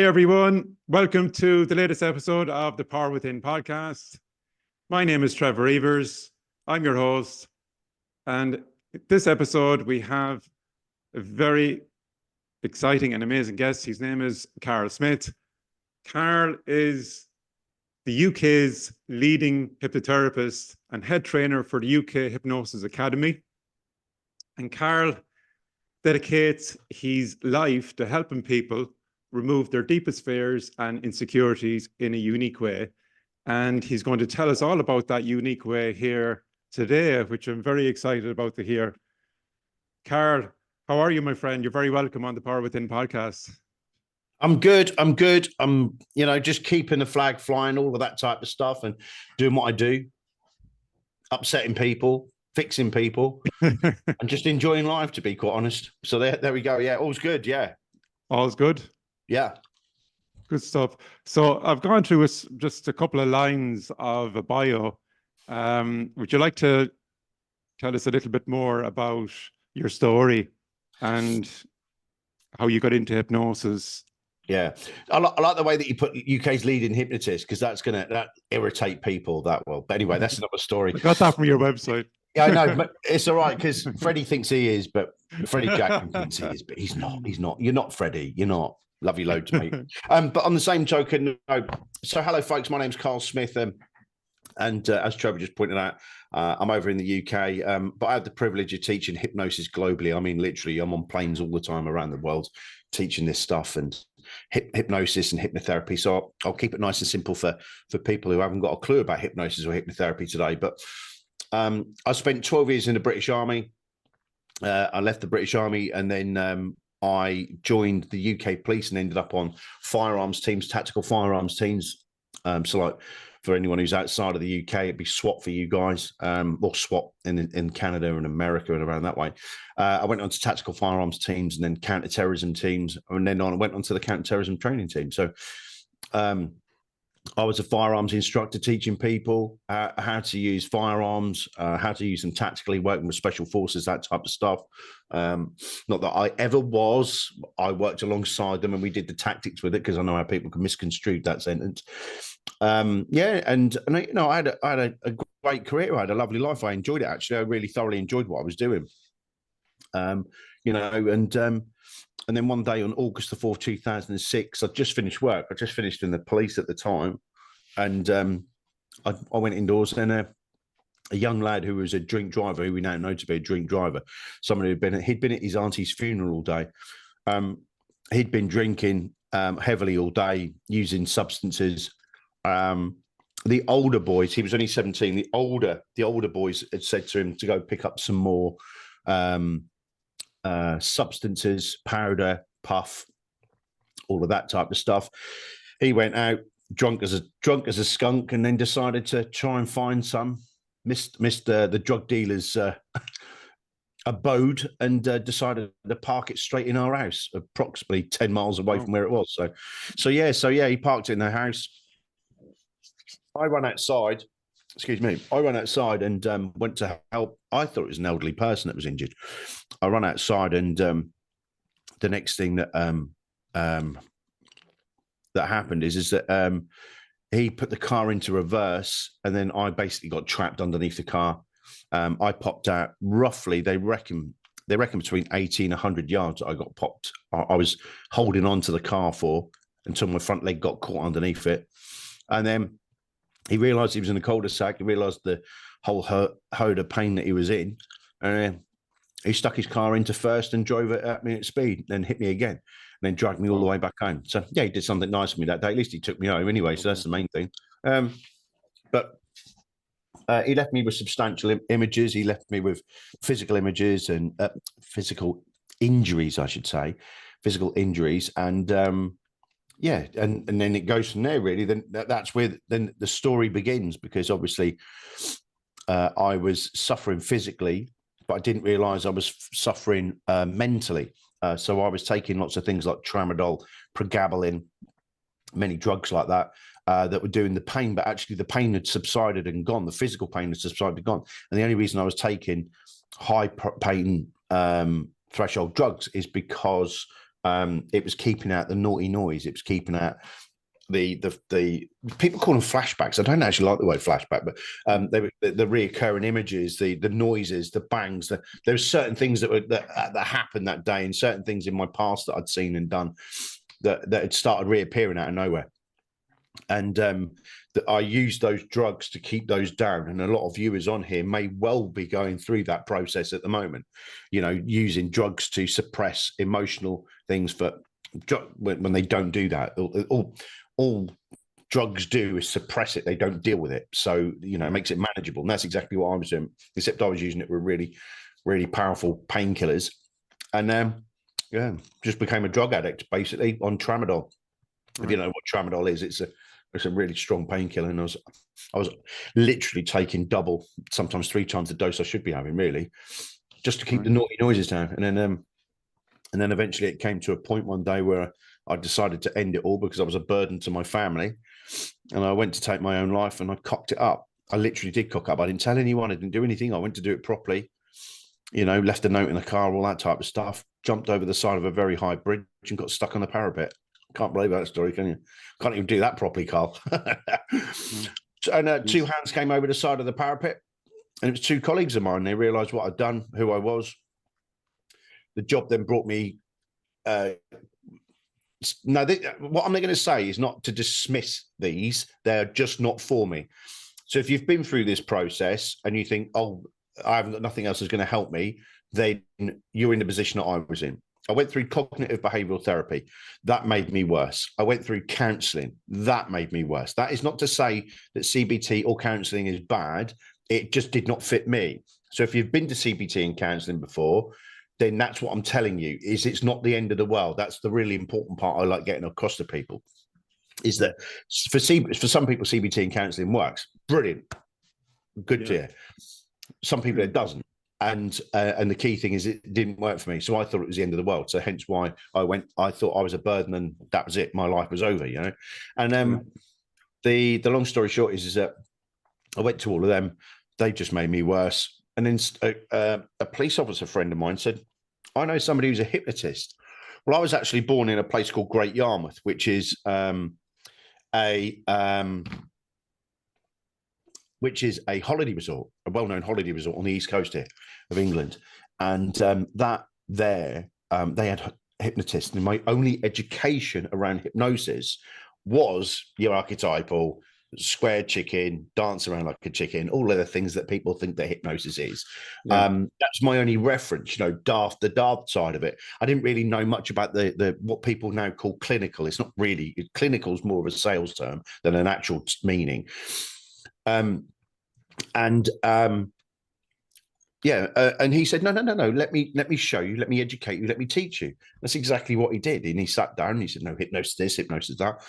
Hi, everyone. Welcome to the latest episode of the Power Within podcast. My name is Trevor Evers. I'm your host. And this episode, we have a very exciting and amazing guest. His name is Karl Smith. Karl is the UK's leading hypnotherapist and head trainer for the UK Hypnosis Academy. And Karl dedicates his life to helping people remove their deepest fears and insecurities in a unique way. And he's going to tell us all about that unique way here today, which I'm very excited about to hear. Karl, how are you, my friend? You're very welcome on the Power Within podcast. I'm good. I'm just keeping the flag flying, all of that type of stuff, and doing what I do, upsetting people, fixing people, and just enjoying life, to be quite honest. So there we go. Yeah, all's good. Yeah. All's good? Yeah. Good stuff. So I've gone through just a couple of lines of a bio. Would you like to tell us a little bit more about your story and how you got into hypnosis? Yeah, I like the way that you put UK's leading hypnotist, because that's that irritate people that well. But anyway, that's another story. I got that from your website. Yeah, I know, but it's all right because Freddie thinks he is, but Freddie Jackson thinks he is, but he's not. He's not. You're not Freddie. You're not. Love you loads, mate. But on the same token, so hello, folks. My name's Karl Smith, and as Trevor just pointed out, I'm over in the UK, but I have the privilege of teaching hypnosis globally. I mean, literally, I'm on planes all the time around the world teaching this stuff and hypnosis and hypnotherapy. So I'll keep it nice and simple for people who haven't got a clue about hypnosis or hypnotherapy today. But I spent 12 years in the British Army. I left the British Army, and then I joined the UK police and ended up on firearms teams, tactical firearms teams. So like for anyone who's outside of the UK, it'd be SWAT for you guys, or SWAT in Canada and America and around that way. I went on to tactical firearms teams and then counter-terrorism teams, and then I went on to the counter-terrorism training team. So I was a firearms instructor teaching people how to use firearms, how to use them tactically, working with special forces, that type of stuff. Not that I ever was. I worked alongside them and we did the tactics with it because I know how people can misconstrue that sentence. And I had a great career. I had a lovely life. I enjoyed it, actually. I really thoroughly enjoyed what I was doing. And then one day on August the 4th, 2006, I'd just finished work. I just finished in the police at the time. And I went indoors, and a young lad who was a drink driver, who we now know to be a drink driver, someone he'd been at his auntie's funeral all day. He'd been drinking heavily all day, using substances. The older boys, he was only 17, the older boys had said to him to go pick up some more substances, powder, puff, all of that type of stuff. He went out drunk as a skunk, and then decided to try and find some. Missed the drug dealer's abode, and decided to park it straight in our house, approximately 10 miles away from where it was. So yeah, he parked it in the house. I ran outside. I ran outside and went to help. I thought it was an elderly person that was injured. I ran outside, and the next thing that happened is that he put the car into reverse, and then I basically got trapped underneath the car. I popped out roughly, they reckon between 80 and 100 yards. I got popped. I was holding on to the car until my front leg got caught underneath it, and then he realised he was in a cul-de-sac. He realised the whole herd of pain that he was in. And he stuck his car into first and drove it at me at speed, then hit me again, and then dragged me all the way back home. So, yeah, he did something nice for me that day. At least he took me home anyway, so that's the main thing. But he left me with substantial images. He left me with physical images and physical injuries, I should say. Physical injuries. And and then it goes from there, really. Then that's where then the story begins, because obviously I was suffering physically, but I didn't realize I was suffering mentally. So I was taking lots of things like tramadol, pregabalin, many drugs like that, that were doing the pain, but actually the pain had subsided and gone. The physical pain had subsided and gone. And the only reason I was taking high pain threshold drugs is because It was keeping out the naughty noise. It was keeping out the people call them flashbacks. I don't actually like the word flashback, but they were the reoccurring images, the noises, the bangs. There were certain things that happened that day, and certain things in my past that I'd seen and done that had started reappearing out of nowhere. And that I used those drugs to keep those down. And a lot of viewers on here may well be going through that process at the moment, using drugs to suppress emotional things. For when they don't do that, all drugs do is suppress it. They don't deal with it. So, it makes it manageable. And that's exactly what I was doing, except I was using it with really, really powerful painkillers. And just became a drug addict, basically, on tramadol. Right. If you know what tramadol is, it's a really strong painkiller. And I was literally taking double, sometimes 3 times the dose I should be having, really, just to keep the naughty noises down. And then eventually it came to a point one day where I decided to end it all because I was a burden to my family. And I went to take my own life, and I cocked it up. I literally did cock up. I didn't tell anyone. I didn't do anything. I went to do it properly, left a note in the car, all that type of stuff, jumped over the side of a very high bridge and got stuck on the parapet. Can't believe that story, can you? Can't even do that properly, Carl. And 2 hands came over the side of the parapet, and it was 2 colleagues of mine. They realised what I'd done, who I was. The job then brought me. What I'm going to say is not to dismiss these; they're just not for me. So if you've been through this process and you think, "Oh, I haven't got nothing else that's going to help me," then you're in the position that I was in. I went through cognitive behavioral therapy. That made me worse. I went through counselling. That made me worse. That is not to say that CBT or counselling is bad. It just did not fit me. So if you've been to CBT and counselling before, then that's what I'm telling you, is it's not the end of the world. That's the really important part I like getting across to people, is that for some people, CBT and counselling works. Brilliant. Good to hear. Some people, it doesn't. And the key thing is it didn't work for me. So I thought it was the end of the world. So hence why I thought I was a burden, and that was it. My life was over, And the long story short is that I went to all of them. They just made me worse. And then a police officer friend of mine said, I know somebody who's a hypnotist. Well, I was actually born in a place called Great Yarmouth, which is a holiday resort, a well-known holiday resort on the east coast here of England. And they had hypnotists. And my only education around hypnosis was your archetypal square chicken, dance around like a chicken, all of the things that people think that hypnosis is. That's my only reference, the daft side of it. I didn't really know much about the what people now call clinical. It's not really, clinical is more of a sales term than an actual meaning. And he said, no, let me show you, let me educate you, let me teach you. That's exactly what he did. And he sat down and he said, no, hypnosis this, hypnosis that.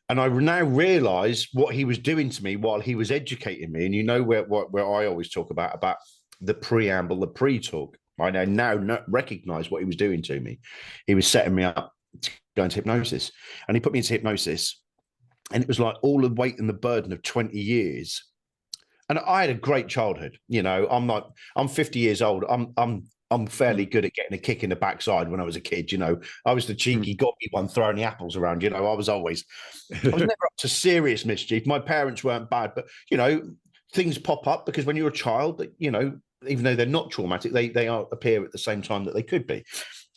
And I now realize what he was doing to me while he was educating me. And where I always talk about the preamble, the pre-talk. I now recognize what he was doing to me. He was setting me up to go into hypnosis. And he put me into hypnosis. And it was like all the weight and the burden of 20 years. And I had a great childhood. I'm 50 years old. I'm fairly good at getting a kick in the backside when I was a kid. I was the cheeky, got me one throwing the apples around. I was never up to serious mischief. My parents weren't bad, but, things pop up because when you're a child, even though they're not traumatic, they appear at the same time that they could be.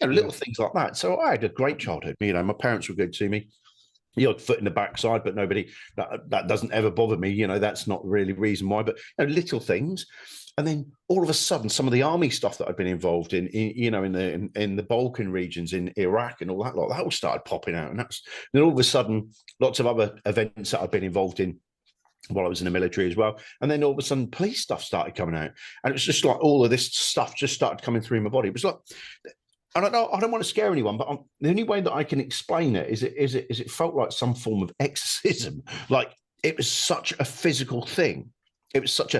Little things like that. So I had a great childhood. My parents were good to me. Foot in the backside, but nobody, that doesn't ever bother me. That's not really the reason why, but little things. And then all of a sudden, some of the army stuff that I'd been involved in the Balkan regions in Iraq and all that lot, that all started popping out. And then all of a sudden, lots of other events that I'd been involved in while I was in the military as well. And then all of a sudden, police stuff started coming out. And it's just like all of this stuff just started coming through my body. It was like, I don't want to scare anyone, but the only way that I can explain it is it felt like some form of exorcism. Like it was such a physical thing. It was such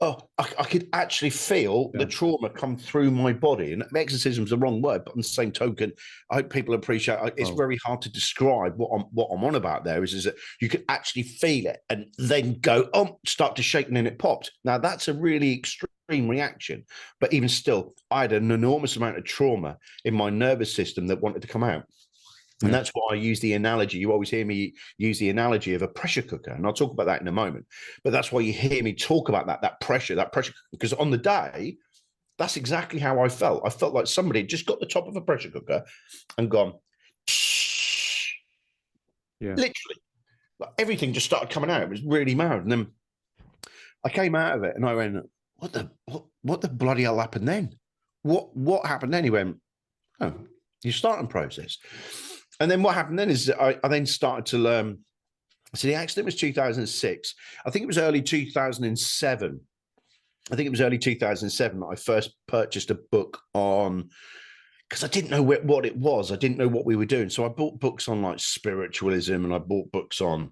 I could actually feel the trauma come through my body. And exorcism is the wrong word, but on the same token, I hope people appreciate it's very hard to describe what I'm on about there is that you could actually feel it and then go, start to shake and then it popped. Now, that's a really extreme reaction. But even still, I had an enormous amount of trauma in my nervous system that wanted to come out. And that's why I use the analogy. You always hear me use the analogy of a pressure cooker. And I'll talk about that in a moment. But that's why you hear me talk about that pressure, because on the day, that's exactly how I felt. I felt like somebody had just got the top of a pressure cooker and gone, literally, like everything just started coming out. It was really mad. And then I came out of it and I went, what the bloody hell happened then? What happened then? He went, oh, your starting process. And then what happened then is I then started to learn. So the accident was 2006. I think it was early 2007. I think it was early 2007 that I first purchased a book on, because I didn't know what it was. I didn't know what we were doing. So I bought books on like spiritualism, and I bought books on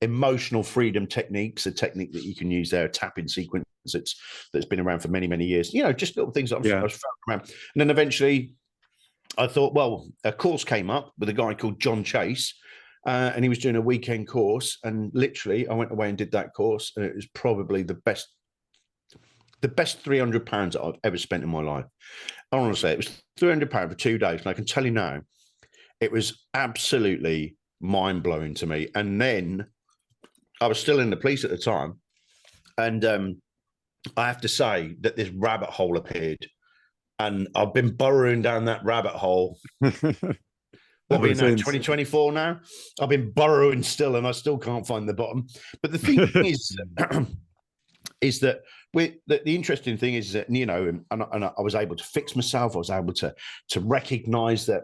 emotional freedom techniques, a technique that you can use there, a tapping sequence that's been around for many, many years. You know, just little things that I was found around. And then eventually I thought, well, a course came up with a guy called John Chase, and he was doing a weekend course. And literally, I went away and did that course, and it was probably the best £300 that I've ever spent in my life. Honestly, it was £300 for 2 days, and I can tell you now, it was absolutely mind-blowing to me. And then I was still in the police at the time, and I have to say that this rabbit hole appeared. And I've been burrowing down that rabbit hole. What are we now, 2024 now? I've been burrowing still, and I still can't find the bottom. But the thing is that the interesting thing is that, you know, and I was able to fix myself. I was able to recognize that,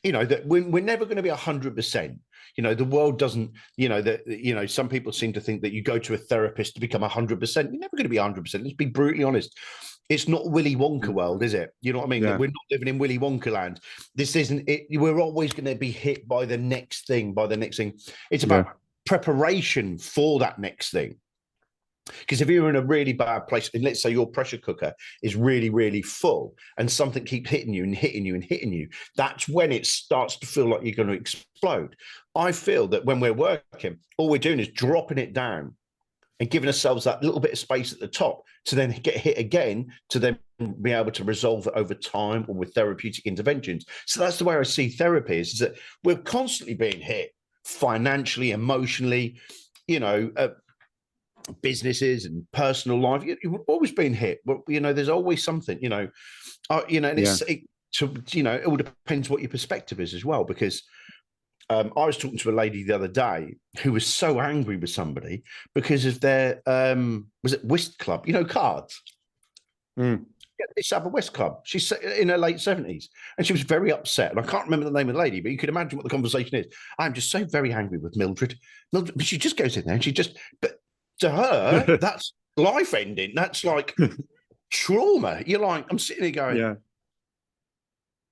you know, that we're never going to be 100%. You know, the world doesn't, you know, that, you know, some people seem to think that you go to a therapist to become 100%. You're never going to be 100%. Let's be brutally honest. It's not Willy Wonka world, is it? You know what I mean? Yeah. We're not living in Willy Wonka land. This isn't it. We're always going to be hit by the next thing, It's about preparation for that next thing. Because if you're in a really bad place, and let's say your pressure cooker is really, really full, and something keeps hitting you and hitting you and hitting you, that's when it starts to feel like you're going to explode. I feel that when we're working, all we're doing is dropping it down and giving ourselves that little bit of space at the top to then get hit again, to then be able to resolve it over time or with therapeutic interventions. So that's the way I see therapy is that we're constantly being hit financially, emotionally, you know, businesses and personal life. You're always being hit, but you know, there's always something, you know, and you know, it all depends what your perspective is as well, because I was talking to a lady the other day who was so angry with somebody because of their was it whist club, you know, cards. Yeah, it's have a whist club. She's in her late 70s, and she was very upset. And I can't remember the name of the lady, but you can imagine what the conversation is. I'm just so very angry with Mildred. But she just goes in there and but to her, that's life ending. That's like trauma. You're like, I'm sitting there going,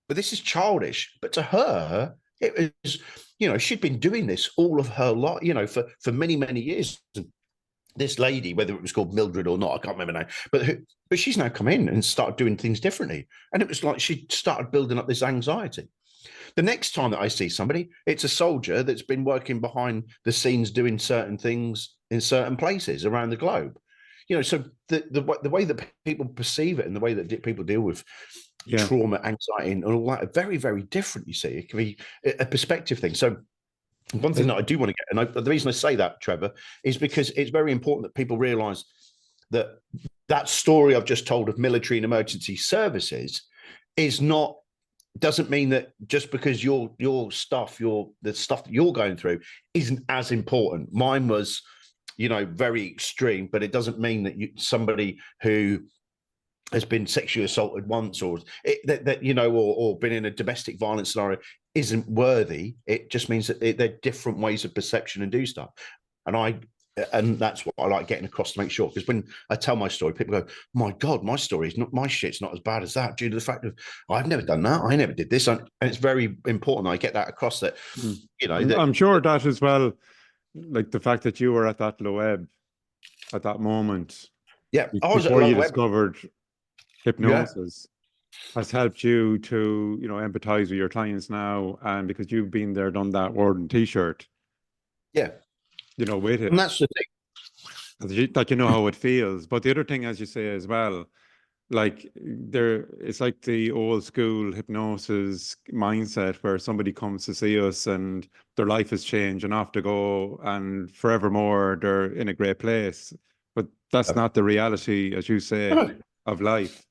but this is childish. But to her, it was, you know, she'd been doing this all of her life, you know, for many, many years. This lady, whether it was called Mildred or not, I can't remember now, but she's now come in and started doing things differently. And it was like she started building up this anxiety. The next time that I see somebody, it's a soldier that's been working behind the scenes doing certain things in certain places around the globe. You know, so the way that people perceive it and the way that people deal with trauma, anxiety, and all that are very, very different. You see, it can be a perspective thing. So one thing that I do want to get, and the reason I say that, Trevor, is because it's very important that people realise that story I've just told of military and emergency services doesn't mean that just because the stuff that you're going through isn't as important. Mine was, you know, very extreme, but it doesn't mean that somebody who has been sexually assaulted once or been in a domestic violence scenario isn't worthy. It just means that there are different ways of perception and do stuff. And that's what I like getting across to make sure, because when I tell my story, people go, my God, my shit's not as bad as that, due to the fact of I've never done that. I never did this. And it's very important I get that across, that, you know, I'm sure that as well, like the fact that you were at that low ebb at that moment. Yeah. Before you discovered hypnosis has helped you to, you know, empathize with your clients now. And because you've been there, done that, worn T-shirt. Yeah. You know, with it. And that's the thing. that you know how it feels. But the other thing, as you say as well, like it's like the old school hypnosis mindset where somebody comes to see us and their life has changed and off to go and forevermore they're in a great place. But that's not the reality, as you say, No, of life.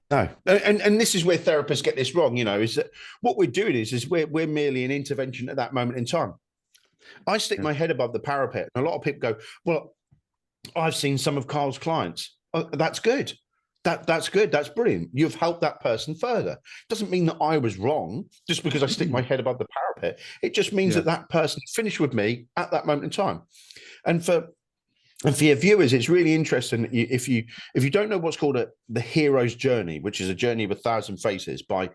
no. And this is where therapists get this wrong, is that what we're doing is we're merely an intervention at that moment in time. I stick Yeah. my head above the parapet, and a lot of people go, well, I've seen some of Karl's clients. Oh, that's good. That's good. That's brilliant. You've helped that person further. Doesn't mean that I was wrong just because I stick my head above the parapet. It just means Yeah. that that person finished with me at that moment in time. And for your viewers, it's really interesting that if you don't know what's called the hero's journey, which is a journey of 1,000 faces by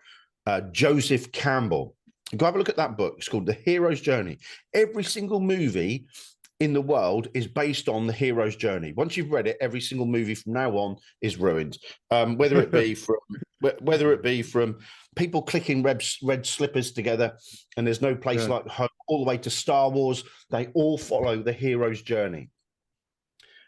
Joseph Campbell. Go have a look at that book. It's called The Hero's Journey. Every single movie in the world is based on the hero's journey. Once you've read it, every single movie from now on is ruined. Whether it be from people clicking red slippers together, and there's no place like home, all the way to Star Wars, they all follow the hero's journey.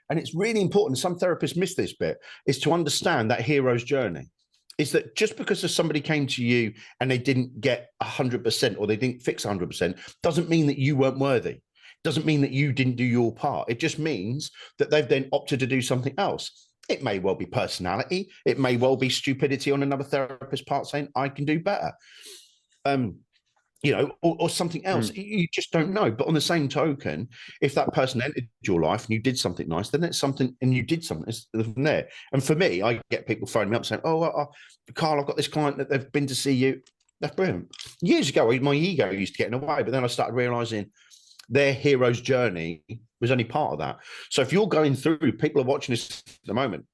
And it's really important. Some therapists miss this bit, is to understand that hero's journey. Is that just because somebody came to you and they didn't get 100% or they didn't fix 100% doesn't mean that you weren't worthy. Doesn't mean that you didn't do your part. It just means that they've then opted to do something else. It may well be personality. It may well be stupidity on another therapist's part saying, I can do better. Or something else. You just don't know. But on the same token, if that person entered your life and you did something nice, then it's something, and you did something from there. And for me, I get people phoning me up saying, Karl, I've got this client that they've been to see you. That's brilliant. Years ago, my ego used to get in the way, but then I started realizing their hero's journey was only part of that. So if you're going through, people are watching this at the moment,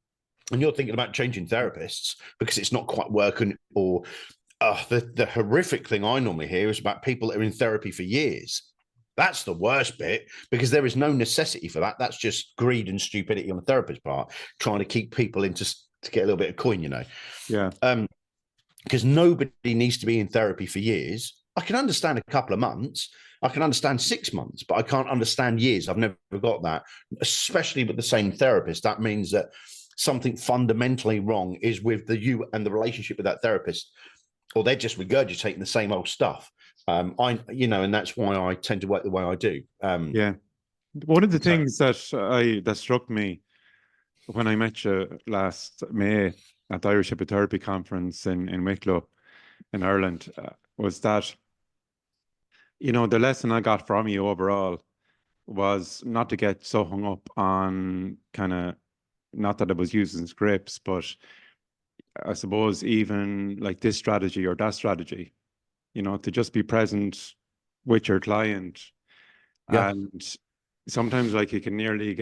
and you're thinking about changing therapists because it's not quite working, or the horrific thing I normally hear is about people that are in therapy for years. That's the worst bit, because there is no necessity for that. That's just greed and stupidity on the therapist's part, trying to keep people to get a little bit of coin, Yeah. Because nobody needs to be in therapy for years. I can understand a couple of months. I can understand 6 months, but I can't understand years. I've never got that, especially with the same therapist. That means that something fundamentally wrong is with you and the relationship with that therapist, or they're just regurgitating the same old stuff. And that's why I tend to work the way I do. Yeah. One of the things that struck me when I met you last May at the Irish Hypnotherapy Conference in Wicklow in Ireland was that, the lesson I got from you overall was not to get so hung up on kind of, not that I was using scripts, but I suppose even like this strategy or that strategy, to just be present with your client. Yeah. And sometimes like you can nearly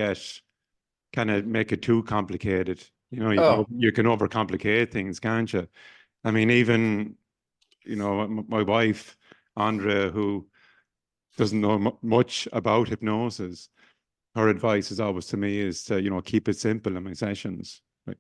kind of make it too complicated. You can overcomplicate things, can't you? I mean, even, my wife, Andrea, who doesn't know much about hypnosis, her advice is always to me is to, keep it simple in my sessions. Right?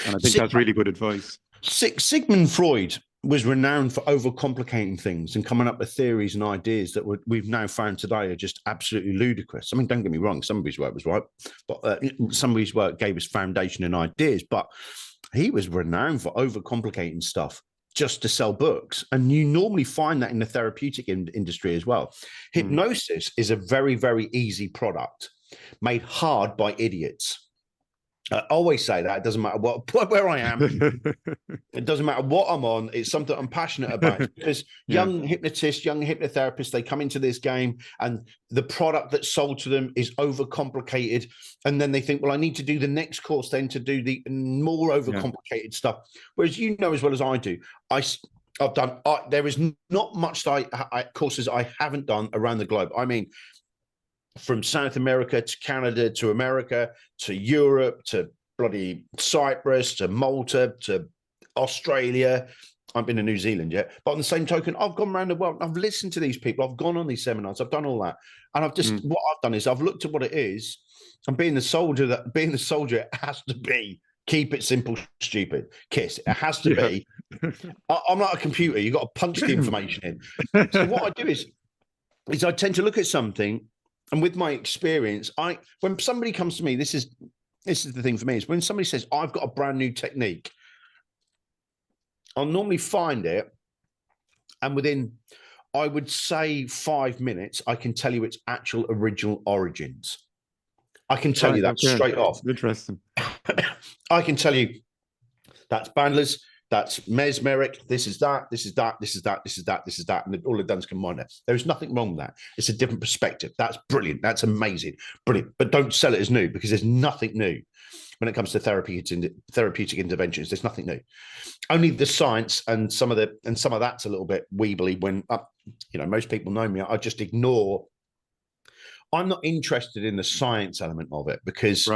And I think that's really good advice. Sigmund Freud was renowned for overcomplicating things and coming up with theories and ideas that we've now found today are just absolutely ludicrous. I mean, don't get me wrong, some of his work was right, but some of his work gave us foundation and ideas, but he was renowned for overcomplicating stuff just to sell books. And you normally find that in the therapeutic industry as well. Hypnosis is a very, very easy product made hard by idiots. I always say that. It doesn't matter where I am. It doesn't matter what I'm on. It's something I'm passionate about, because young hypnotists, young hypnotherapists, they come into this game and the product that's sold to them is overcomplicated. And then they think, well, I need to do the next course then to do the more overcomplicated stuff. Whereas as well as I do, I've done, there is not much courses I haven't done around the globe. I mean, from South America to Canada to America to Europe to bloody Cyprus to Malta to Australia. I've been to New Zealand yet, but on the same token, I've gone around the world. I've listened to these people. I've gone on these seminars. I've done all that, and what I've done is I've looked at what it is, and being the soldier, it has to be keep it simple, stupid, kiss. It has to be. I'm like a computer. You've got to punch the information in. So what I do is I tend to look at something and with my experience, when somebody comes to me, this is the thing for me, is when somebody says, I've got a brand new technique, I'll normally find it, and within, I would say 5 minutes, I can tell you its actual original origins. I can tell you that straight off. Interesting. I can tell you that's Bandler's, that's mesmeric, this is that, this is that, this is that, this is that, this is that, and all they've done is combine it. There's nothing wrong with that. It's a different perspective. That's brilliant. That's amazing. Brilliant. But don't sell it as new, because there's nothing new when it comes to therapeutic interventions. There's nothing new. Only the science and some of that's a little bit weebly when most people know me. I just ignore. I'm not interested in the science element of it, because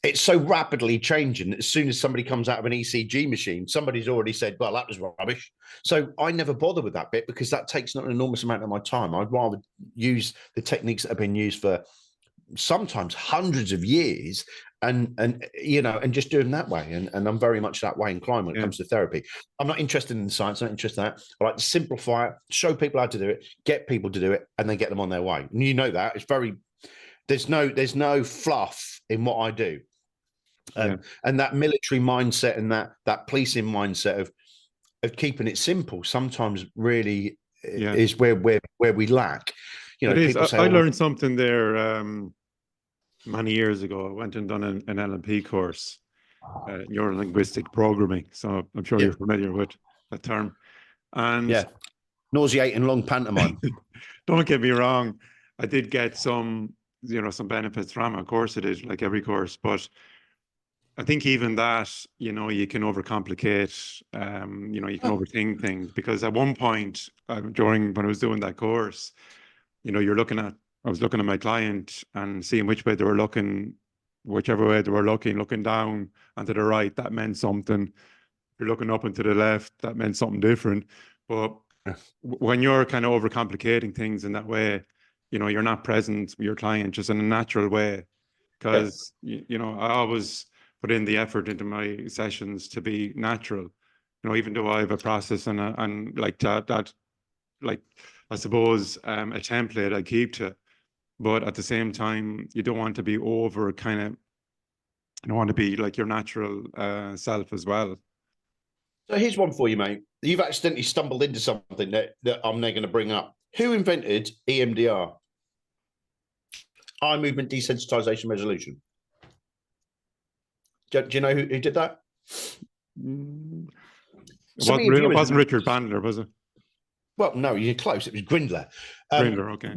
it's so rapidly changing. As soon as somebody comes out of an ECG machine, somebody's already said, well, that was rubbish. So I never bother with that bit, because that takes an enormous amount of my time. I'd rather use the techniques that have been used for sometimes hundreds of years and just do them that way. And I'm very much that way inclined when it comes to therapy. I'm not interested in the science. I'm not interested in that. I like to simplify it, show people how to do it, get people to do it, and then get them on their way. And that it's there's no fluff in what I do. And that military mindset and that policing mindset of keeping it simple sometimes really is where we lack. I learned something there many years ago. I went and done an LMP course, neuro-linguistic programming. So I'm sure you're familiar with that term. And nauseating long pantomime. Don't get me wrong, I did get some benefits from it. Of course it is, like every course, but I think even that, you can overcomplicate, you can overthink things, because at one point when I was doing that course, I was looking at my client and seeing which way they were looking, whichever way they were looking down and to the right, that meant something. If you're looking up and to the left, that meant something different. But when you're kind of overcomplicating things in that way, you're not present with your client just in a natural way. Because, I always put in the effort into my sessions to be natural, even though I have a process and like that, like, I suppose, a template I keep to. But at the same time, you don't want to be over kind of, you don't want to be like your natural self as well. So here's one for you, mate. You've accidentally stumbled into something that I'm now going to bring up. Who invented EMDR? Eye movement desensitization resolution. Do you know who did that? It wasn't Richard Bandler, was it? Well, no, you're close. It was Grindler. Grindler, okay.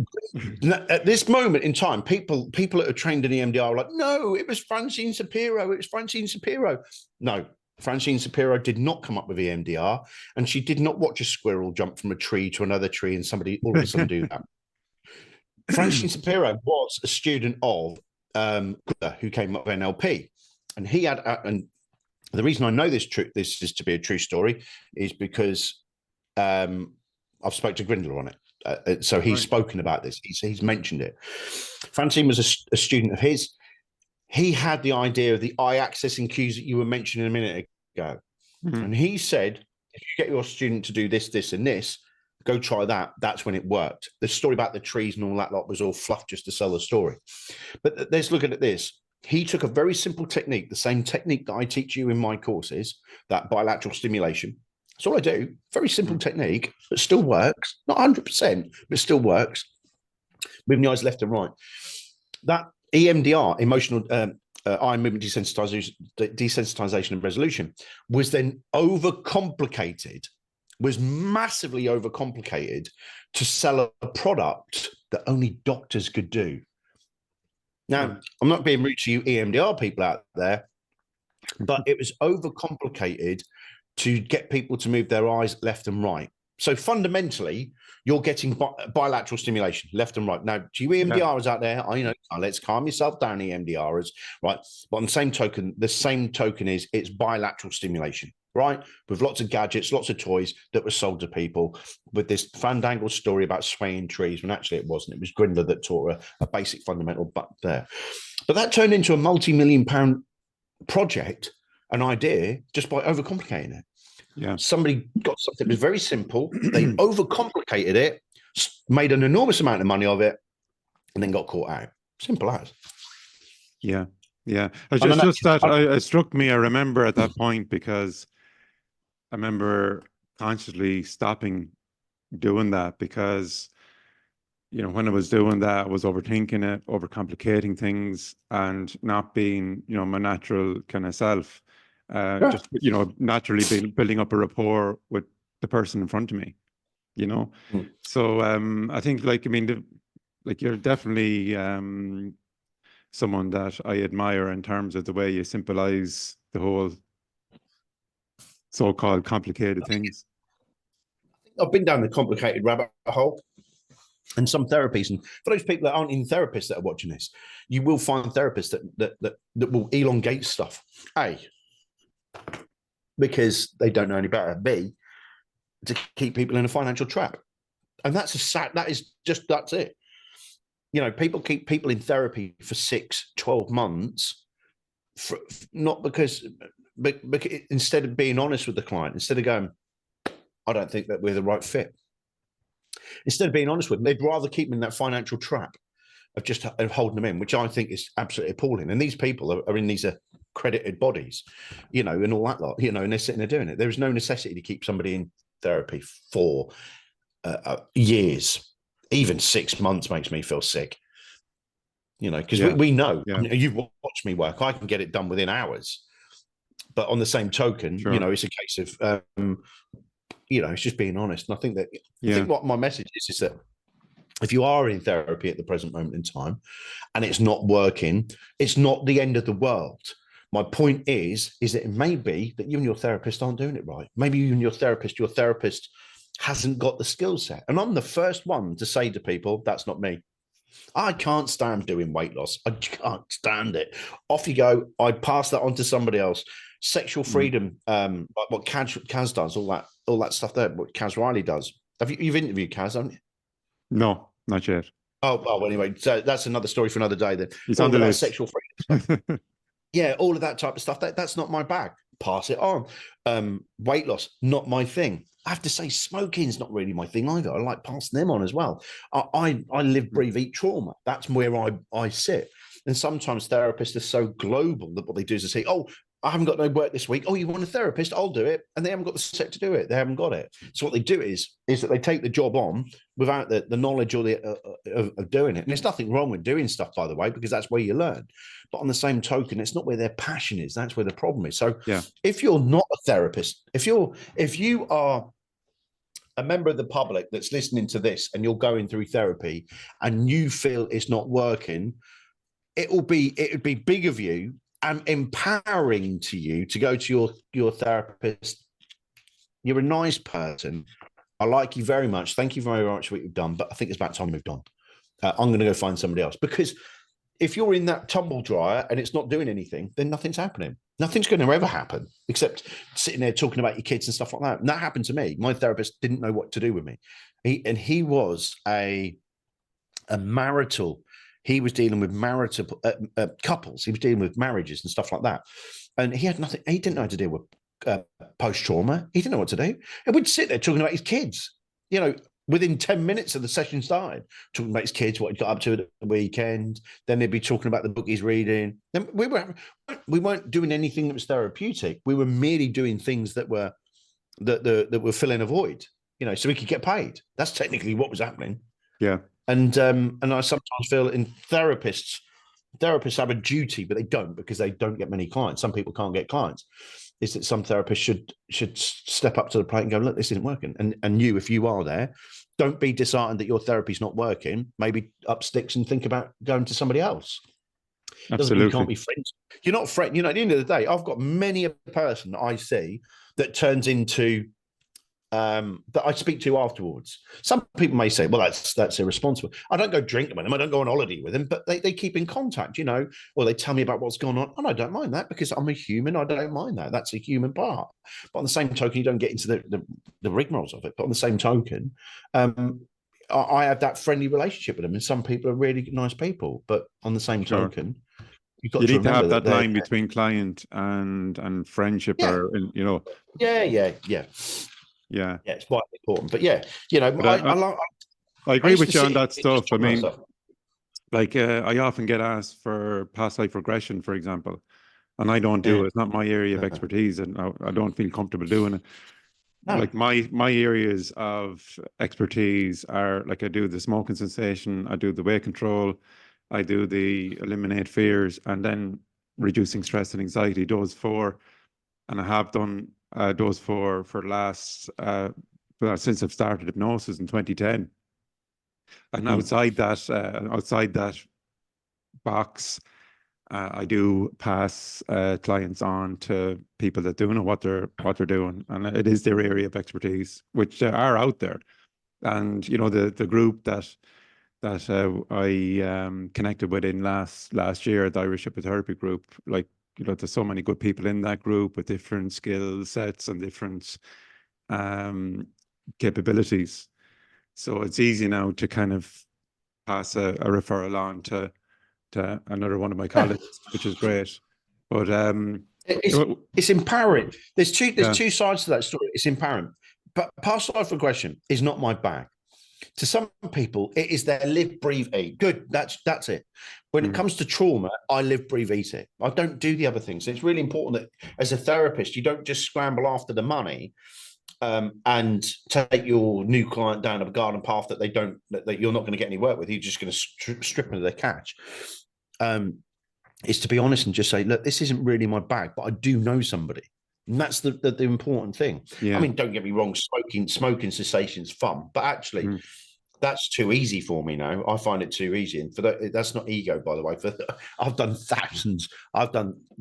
At this moment in time, people that are trained in EMDR are like, no, it was Francine Shapiro. It was Francine Shapiro. No, Francine Shapiro did not come up with EMDR, and she did not watch a squirrel jump from a tree to another tree and somebody all of a sudden do that. Francine Shapiro was a student of who came up with NLP, and he had and the reason I know this is to be a true story is because I've spoken to Grindler on it. So he's spoken about this. He's mentioned it. Francine was a student of his. He had the idea of the eye accessing cues that you were mentioning a minute ago. Mm-hmm. And he said, if you get your student to do this, this, and this, go try that. That's when it worked. The story about the trees and all that lot was all fluff just to sell the story. But let's look at this. He took a very simple technique, the same technique that I teach you in my courses, that bilateral stimulation. That's all I do. Very simple technique, but still works. Not 100%, but still works. Moving the eyes left and right. That EMDR, emotional eye movement desensitization and resolution, was then overcomplicated, was massively overcomplicated to sell a product that only doctors could do. Now, I'm not being rude to you EMDR people out there, but it was overcomplicated to get people to move their eyes left and right. So fundamentally, you're getting bilateral stimulation, left and right. Now, to you EMDRs out there, let's calm yourself down, EMDRs, right? But on the same token is it's bilateral stimulation, right? With lots of gadgets, lots of toys that were sold to people with this fandangled story about swaying trees, when actually it wasn't. It was Grindler that taught a basic fundamental but there. But that turned into a multi-million-pound project, an idea, just by overcomplicating it. Yeah. Somebody got something that was very simple. They overcomplicated it, made an enormous amount of money of it, and then got caught out. Simple as. Yeah. Yeah. It's And I just that know, it struck me. I remember at that point because I remember consciously stopping doing that because, you know, when I was doing that, I was overthinking it, overcomplicating things, and not being, you know, my natural kind of self. yeah. Just, you know, naturally building up a rapport with the person in front of me, you know. Mm. So I think, like, I mean, like you're definitely someone that I admire in terms of the way you symbolize the whole so-called complicated things. I've been down the complicated rabbit hole. And some therapies, and for those people that aren't even therapists that are watching this, you will find therapists that will elongate stuff. A, because they don't know any better. B, to keep people in a financial trap. And that's that's it. You know, people keep people in therapy for 6-12 months, not because, but instead of being honest with the client, instead of going, I don't think that we're the right fit. Instead of being honest with them, they'd rather keep them in that financial trap of holding them in, which I think is absolutely appalling. And these people are in these accredited bodies, you know, and all that lot, you know, and they're sitting there doing it. There is no necessity to keep somebody in therapy for years. Even 6 months makes me feel sick, you know, because we know. Yeah. I mean, you've watched me work. I can get it done within hours. But on the same token, Sure. you know, it's a case of, you know, it's just being honest. And I think that I think what my message is that if you are in therapy at the present moment in time and it's not working, it's not the end of the world. My point is that it may be that you and your therapist aren't doing it right. Maybe you and your therapist hasn't got the skill set. And I'm the first one to say to people, that's not me. I can't stand doing weight loss. I can't stand it. Off you go. I pass that on to somebody else. Sexual freedom, like what Kaz does, all that stuff there, what Kaz Riley does. You've interviewed Kaz, haven't you? No, not yet. Oh, well, anyway, so that's another story for another day then. He's on the list. Sexual freedom stuff. Yeah, all of that type of stuff. That's not my bag. Pass it on. Weight loss, not my thing. I have to say, smoking's not really my thing either. I like passing them on as well. I live, breathe, eat trauma. That's where I sit. And sometimes therapists are so global that what they do is they say, oh, I haven't got no work this week. Oh, you want a therapist? I'll do it. And they haven't got the set to do it. They haven't got it. So what they do is that they take the job on without the knowledge or the of doing it. And there's nothing wrong with doing stuff, by the way, because that's where you learn. But on the same token, it's not where their passion is. That's where the problem is. So if you're not a therapist, if you are a member of the public that's listening to this and you're going through therapy and you feel it's not working, it would be big of you and empowering to you to go to your therapist. You're a nice person. I like you very much. Thank you very much for what you've done, but I think it's about time moved on. I'm going to go find somebody else, because if you're in that tumble dryer and it's not doing anything, then nothing's happening. Nothing's going to ever happen except sitting there talking about your kids and stuff like that. And that happened to me. My therapist didn't know what to do with me. He was a marital. He was dealing with marital couples. He was dealing with marriages and stuff like that. And he had nothing. He didn't know how to deal with post-trauma. He didn't know what to do. And we'd sit there talking about his kids, you know, within 10 minutes of the session started, talking about his kids, what he got up to at the weekend. Then they'd be talking about the book he's reading. Then we weren't doing anything that was therapeutic. We were merely doing things that were filling a void, you know, so we could get paid. That's technically what was happening. Yeah. And I sometimes feel in therapists have a duty, but they don't, because they don't get many clients. Some people can't get clients. Is that some therapists should step up to the plate and go, look, this isn't working. And you, if you are there, don't be disheartened that your therapy's not working. Maybe up sticks and think about going to somebody else. Doesn't mean you can't be friends. You're not friends. You know, at the end of the day, I've got many a person that I see that turns into that I speak to afterwards. Some people may say, well, that's irresponsible. I don't go drinking with them. I don't go on holiday with them, but they keep in contact, you know, or they tell me about what's going on. And I don't mind that, because I'm a human. I don't mind that. That's a human part. But on the same token, you don't get into the rigmaroles of it. But on the same token, I have that friendly relationship with them. And some people are really nice people. But on the same token, you need to have that line between client and friendship, or, you know. Yeah, it's quite important. But yeah, you know, I agree with you on that stuff. I mean, Like I often get asked for past life regression, for example, and I don't do Yeah. it. It's not my area of No. expertise, and I don't feel comfortable doing it. No. Like my areas of expertise are like I do the smoking cessation, I do the weight control, I do the eliminate fears, and then reducing stress and anxiety. Those four, and I have done those four for last well, since I've started hypnosis in 2010. And Mm. outside that box, I do pass clients on to people that do know what they're doing, and it is their area of expertise, which are out there. And you know the group that I connected with in last year, the Irish Hypnotherapy group. Like you know, there's so many good people in that group with different skill sets and different um, capabilities. So it's easy now to kind of pass a referral on to another one of my Yeah. colleagues, which is great. But It's you it's empowering. There's yeah, two sides to that story. It's empowering. But past life regression is not my bag. To some people, it is their live, breathe, eat. Good. That's it. When it mm, comes to trauma, I live, breathe, eat it. I don't do the other things. It's really important that as a therapist, you don't just scramble after the money and take your new client down a garden path that that you're not going to get any work with. You're just going to strip them of their catch. Is to be honest and just say, look, this isn't really my bag, but I do know somebody. And that's the important thing. I yeah, mean, don't get me wrong, smoking cessation is fun, but actually mm, that's too easy for me now. I find it too easy. And for that's not ego, by the way. I've done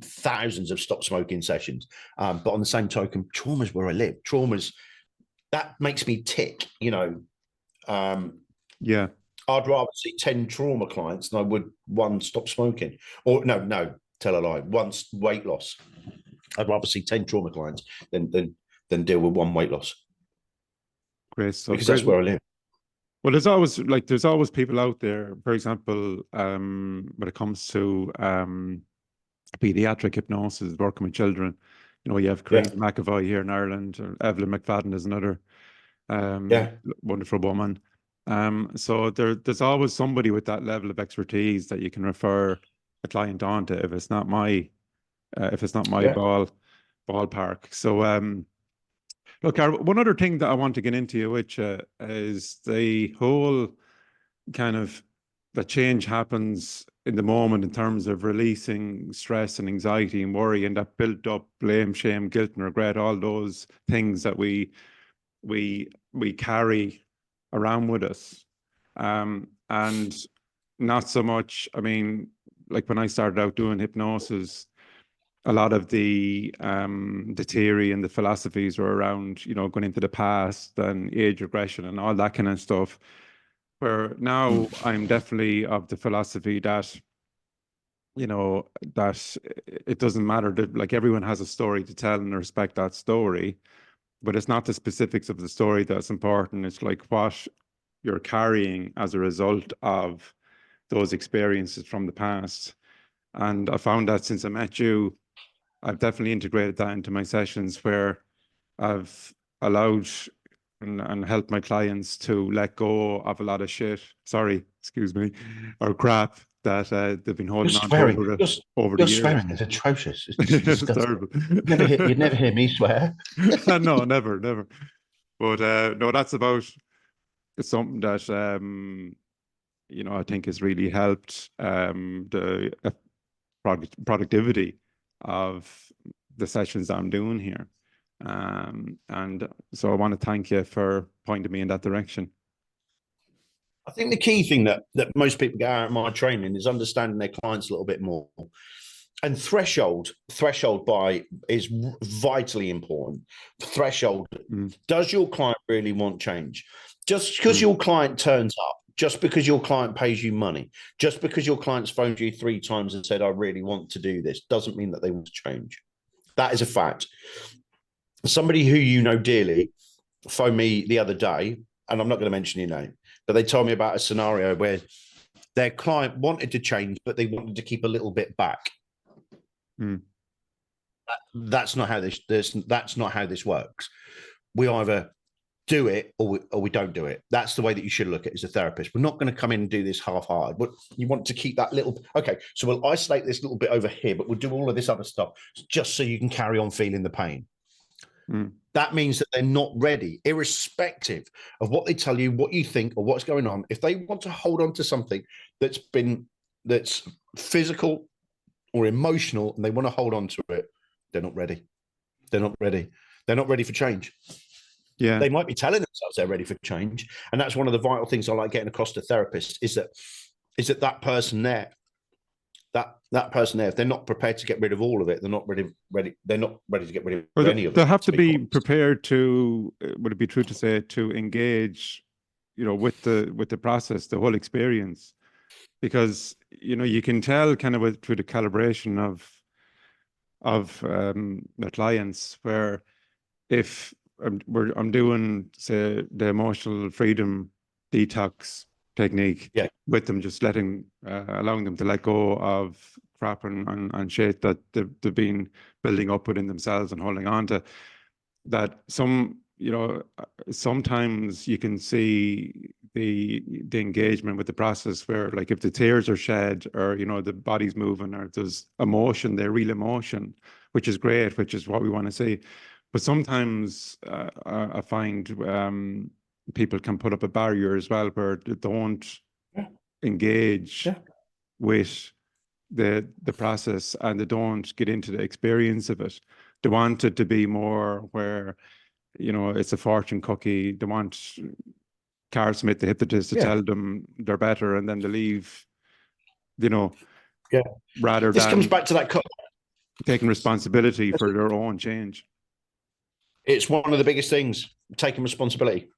thousands of stop smoking sessions. But on the same token, trauma's where I live. Trauma's that makes me tick, um, yeah, I'd rather see 10 trauma clients than I would one stop smoking. Or no, tell a lie. One weight loss. I'd rather see 10 trauma clients than deal with one weight loss great stuff. because Great. that's where I live. Well, there's always people out there. For example, when it comes to pediatric hypnosis, working with children, you know, you have Yeah. Karina McAvoy here in Ireland, or Evelyn McFadden is another Yeah. wonderful woman. So there's always somebody with that level of expertise that you can refer a client on to if it's not my Yeah. ballpark. So look, Carl, one other thing that I want to get into, which is the whole kind of the change happens in the moment in terms of releasing stress and anxiety and worry and that built up blame, shame, guilt, and regret, all those things that we carry around with us. And not so much, I mean, like when I started out doing hypnosis, a lot of the theory and the philosophies were around, you know, going into the past and age regression and all that kind of stuff. Where now Mm. I'm definitely of the philosophy that, you know, that it doesn't matter that like everyone has a story to tell and I respect that story, but it's not the specifics of the story that's important. It's like what you're carrying as a result of those experiences from the past. And I found that since I met you, I've definitely integrated that into my sessions where I've allowed and helped my clients to let go of a lot of shit. Sorry, excuse me, or crap that they've been You're holding on to swearing. over the You're years. swearing. It's atrocious. It's It's disgusting. terrible. You'd never hear me swear. No, never, never. But no, that's about it's something that you know I think has really helped the productivity of the sessions that I'm doing here. And so I want to thank you for pointing me in that direction. I think the key thing that most people get out of my training is understanding their clients a little bit more. And threshold by is vitally important. Threshold. Mm, Does your client really want change? Just because mm, your client turns up, just because your client pays you money, just because your client's phoned you 3 times and said, I really want to do this, doesn't mean that they want to change. That is a fact. Somebody who you know dearly phoned me the other day, and I'm not going to mention your name, but they told me about a scenario where their client wanted to change, but they wanted to keep a little bit back. mm, That's not how this that's not how this works. We either do it or we don't do it. That's the way that you should look at it as a therapist. We're not going to come in and do this half-hearted, but you want to keep that little, okay, so we'll isolate this little bit over here, but we'll do all of this other stuff just so you can carry on feeling the pain. That means that they're not ready, irrespective of what they tell you, what you think, or what's going on. If they want to hold on to something that's physical or emotional, and they want to hold on to it, they're not ready. They're not ready. They're not ready for change. Yeah. They might be telling themselves they're ready for change. And that's one of the vital things I like getting across to therapists is that person there, that person there, if they're not prepared to get rid of all of it, they're not ready to get rid of any of it. They have to be prepared to, would it be true to say, to engage, with the process, the whole experience, because, you can tell kind of through the calibration of the clients, where if I'm doing, say, the emotional freedom detox technique with them, just allowing them to let go of crap and shit that they've been building up within themselves and holding on to, that sometimes you can see the engagement with the process where, like, if the tears are shed or, the body's moving or there's emotion, their real emotion, which is great, which is what we want to see. But sometimes I find people can put up a barrier as well, where they don't engage with the process, and they don't get into the experience of it. They want it to be more where, it's a fortune cookie. They want Karl Smith, the hypnotist, to tell them they're better, and then they leave, rather this than comes back to that taking responsibility for their own change. It's one of the biggest things, taking responsibility.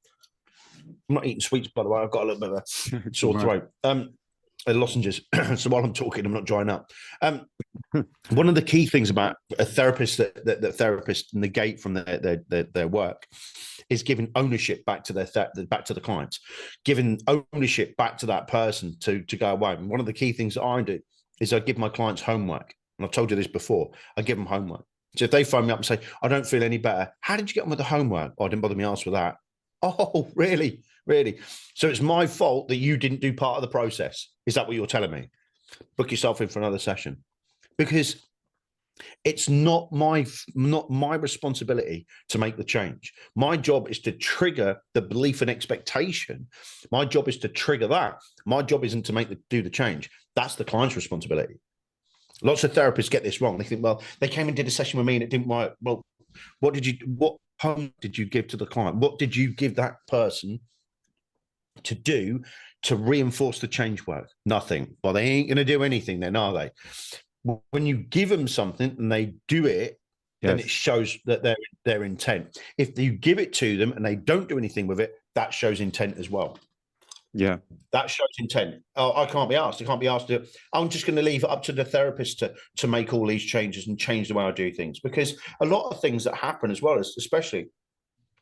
I'm not eating sweets, by the way. I've got a little bit of a sore throat. Lozenges. So while I'm talking, I'm not drying up. One of the key things about a therapist that therapists negate from their work is giving ownership back to the clients, giving ownership back to that person to go away. And one of the key things that I do is I give my clients homework. And I've told you this before. I give them homework. So if they phone me up and say, I don't feel any better, how did you get on with the homework? Oh, I didn't bother me ask for that. Oh, really? Really? So it's my fault that you didn't do part of the process. Is that what you're telling me? Book yourself in for another session. Because it's not my responsibility to make the change. My job is to trigger the belief and expectation. My job is to trigger that. My job isn't to do the change. That's the client's responsibility. Lots of therapists get this wrong. They think, well, they came and did a session with me and it didn't work. Well, what home did you give to the client? What did you give that person to do to reinforce the change work? Nothing. Well, they ain't going to do anything then, are they? When you give them something and they do it, then it shows that their intent. If you give it to them and they don't do anything with it, that shows intent as well. Yeah, that shows intent. Oh, I can't be asked. I can't be asked to. I'm just going to leave it up to the therapist to make all these changes and change the way I do things, because a lot of things that happen as well, as especially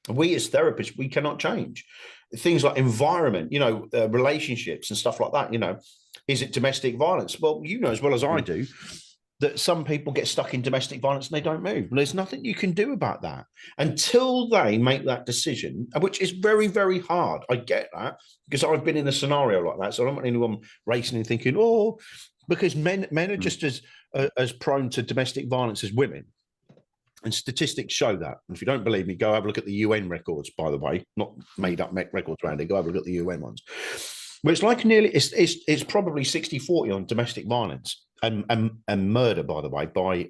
we as therapists, we cannot change things like environment, relationships and stuff like that. Is it domestic violence? Well, as well as I do, that some people get stuck in domestic violence and they don't move. There's nothing you can do about that until they make that decision, which is very, very hard. I get that, because I've been in a scenario like that. So I don't want anyone racing and thinking, because men are just as prone to domestic violence as women. And statistics show that. And if you don't believe me, go have a look at the UN records, by the way, not made up records around it. Go have a look at the UN ones. Well, it's like it's probably 60-40 on domestic violence and murder, by the way, by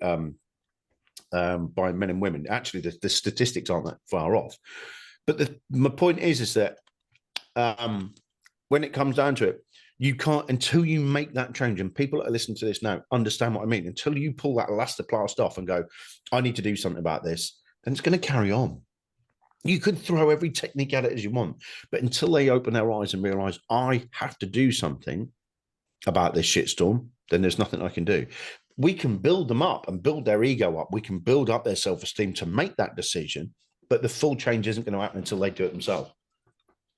men and women. Actually, the statistics aren't that far off. But my point is that when it comes down to it, you can't, until you make that change, and people that are listening to this now understand what I mean, until you pull that elastoplast off and go, I need to do something about this, then it's going to carry on. You could throw every technique at it as you want, but until they open their eyes and realize I have to do something about this shitstorm, then there's nothing I can do. We can build them up and build their ego up. We can build up their self-esteem to make that decision, but the full change isn't going to happen until they do it themselves.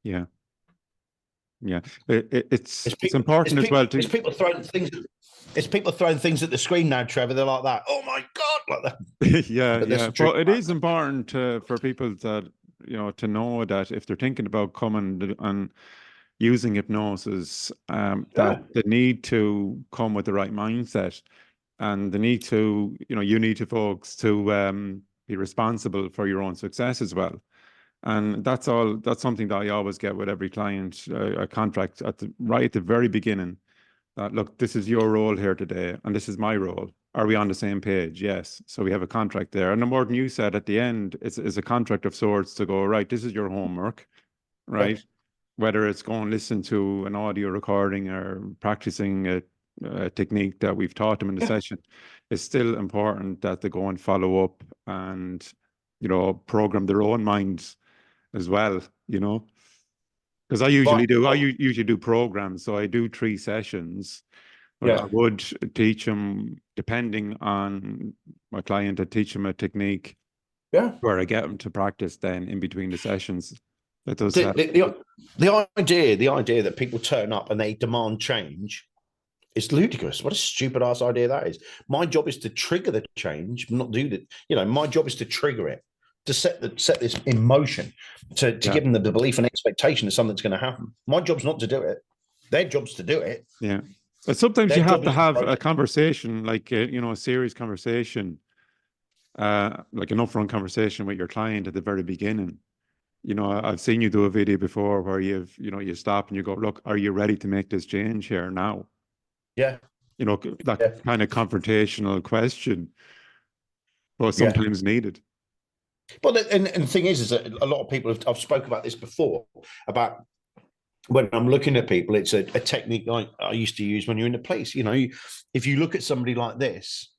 Yeah. Yeah. It's important as well. It's people throwing things. It's people throwing things at the screen now, Trevor. They're like that. Oh my God, like that. yeah. But it is important for people that, to know that if they're thinking about coming and using hypnosis, that they need to come with the right mindset, and they need to, you need to folks to be responsible for your own success as well. And that's something that I always get with every client, a contract right at the very beginning. Look, this is your role here today, and this is my role. Are we on the same page? Yes. So we have a contract there. And the more than you said at the end, it's a contract of sorts to go, right, this is your homework, right? Yeah. Whether it's going to listen to an audio recording or practicing a technique that we've taught them in the session, it's still important that they go and follow up and, program their own minds as well, because I usually do programs. So I do 3 sessions, but I would teach them, depending on my client, I teach them a technique where I get them to practice then in between the sessions. That does help. The idea that people turn up and they demand change is ludicrous. What a stupid ass idea that is. My job is to trigger the change, not do that. My job is to trigger it, to set this in motion, to give them the belief and expectation that something's going to happen. My job's not to do it. Their job's to do it. Yeah. But sometimes you have to have a conversation, like, a serious conversation, like an upfront conversation with your client at the very beginning. I've seen you do a video before where you stop and you go, look, are you ready to make this change here now? Yeah. That kind of confrontational question, but sometimes needed. Well, and the thing is that a lot of people I've spoken about this before, about when I'm looking at people, it's a technique I used to use when you're in the police. If you look at somebody like this,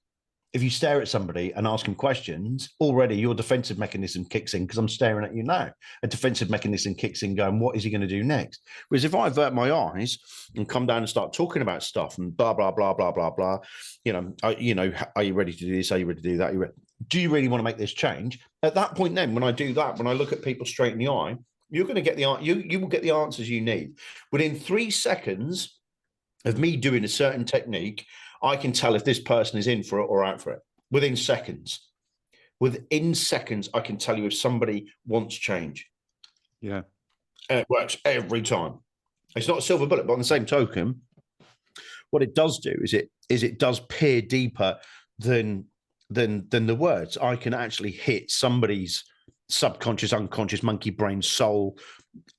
if you stare at somebody and ask them questions, already your defensive mechanism kicks in, because I'm staring at you now. A defensive mechanism kicks in going, what is he going to do next? Whereas if I avert my eyes and come down and start talking about stuff and blah, blah, blah, blah, blah, blah, are you ready to do this? Are you ready to do that? Do you really want to make this change? At that point then, when I do that, when I look at people straight in the eye, you're going to get you will get the answers you need. Within 3 seconds of me doing a certain technique, I can tell if this person is in for it or out for it. Within seconds, I can tell you if somebody wants change. Yeah. And it works every time. It's not a silver bullet, but on the same token, what it does do is it does peer deeper than the words. I can actually hit somebody's subconscious, unconscious, monkey brain, soul,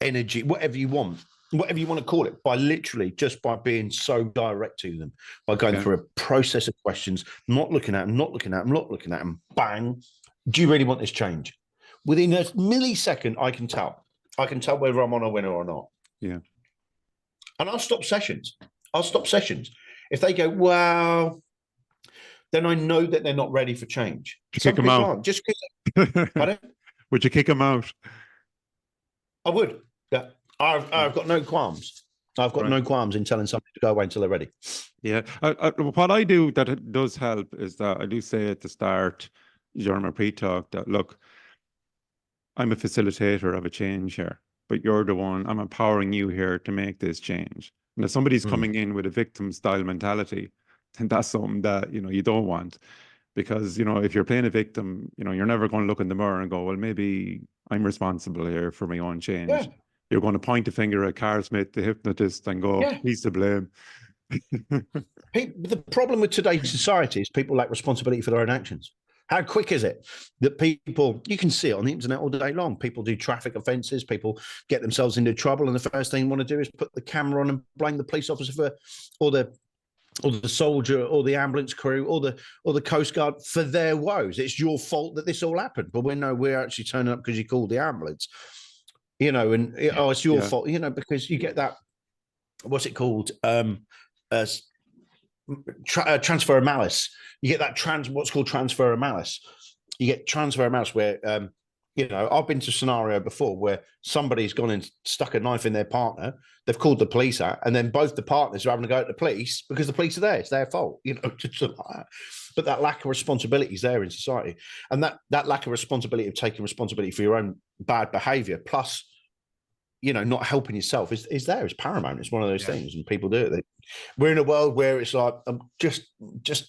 energy, whatever you want to call it, by literally just by being so direct to them, by going through a process of questions, not looking at them, bang. Do you really want this change? Within a millisecond, I can tell whether I'm on a winner or not. Yeah. And I'll stop sessions. If they go, well, then I know that they're not ready for change. Kick them out. Just because. Pardon? Would you kick them out? I would. Yeah. I've got no qualms. I've got no qualms in telling somebody to go away until they're ready. Yeah. What I do that it does help is that I do say at the start during my pre-talk that, look, I'm a facilitator of a change here, but you're the one, I'm empowering you here to make this change. And if somebody's coming in with a victim style mentality, then that's something that, you don't want. Because, if you're playing a victim, you're never going to look in the mirror and go, well, maybe I'm responsible here for my own change. Yeah. You're going to point the finger at Karl Smith, the hypnotist, and go, he's to blame. The problem with today's society is people lack responsibility for their own actions. How quick is it that people, you can see it on the internet all day long, people do traffic offences, people get themselves into trouble, and the first thing they want to do is put the camera on and blame the police officer for, or the soldier, or the ambulance crew, or the Coast Guard for their woes. It's your fault that this all happened. But we're actually turning up because you called the ambulance, it's your fault, because you get that, what's it called? Transfer of malice. You get that what's called transfer of malice. You get transfer of malice where, I've been to a scenario before where somebody's gone and stuck a knife in their partner. They've called the police out, and then both the partners are having to go to the police because the police are there. It's their fault, just like that. But that lack of responsibility is there in society, and that lack of responsibility of taking responsibility for your own bad behaviour, plus, not helping yourself is there. It's paramount. It's one of those things, and people do it. We're in a world where it's like, just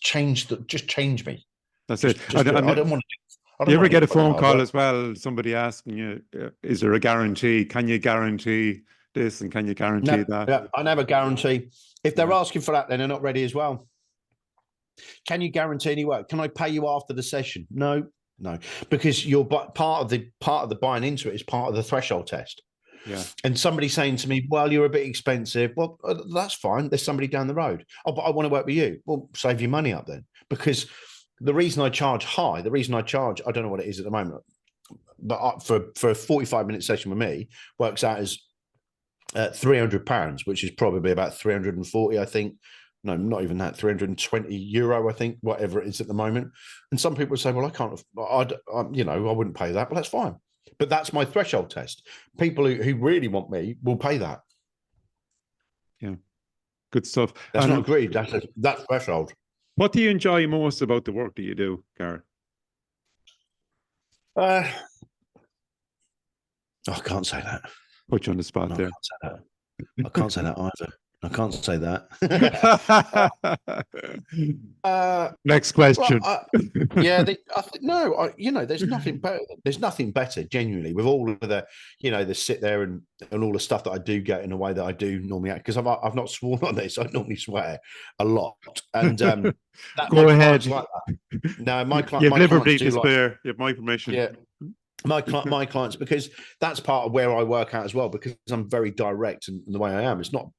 change me. That's it. I don't want to. I Do don't you ever want get a anybody phone hard call work. as well? Somebody asking you, is there a guarantee? Can you guarantee this and can you guarantee No, that? yeah, I never guarantee. If they're Yeah. asking for that, then they're not ready as well. Can you guarantee any work? Can I pay you after the session? No, no, because you're part of the buying into it is part of the threshold test. Yeah. And somebody saying to me, "Well, you're a bit expensive." Well, that's fine. There's somebody down the road. Oh, but I want to work with you. Well, save your money up then, because the reason I charge high, the reason I charge, I don't know what it is at the moment, but for a 45-minute session with me works out as £300, which is probably about 340, I think. No, not even that, €320, I think, whatever it is at the moment. And some people say, well, I can't, I wouldn't pay that. Well, that's fine. But that's my threshold test. People who really want me will pay that. Yeah. Good stuff. That's And not agreed. That's threshold. what do you enjoy most about the work that you do, Karl? I can't say that. Put you on the spot No, I there. can't say that. I can't say that either. I can't say that. Next question. Well, yeah, there's nothing better. There's nothing better, genuinely, with all of the, the sit there and all the stuff that I do get in the way that I do normally act. Because I've not sworn on this. I normally swear a lot, and that Go my ahead. clients like that. No, my You have liberty clients do to like. spare. You have my permission. Yeah, my clients, because that's part of where I work out as well, because I'm very direct in the way I am. It's not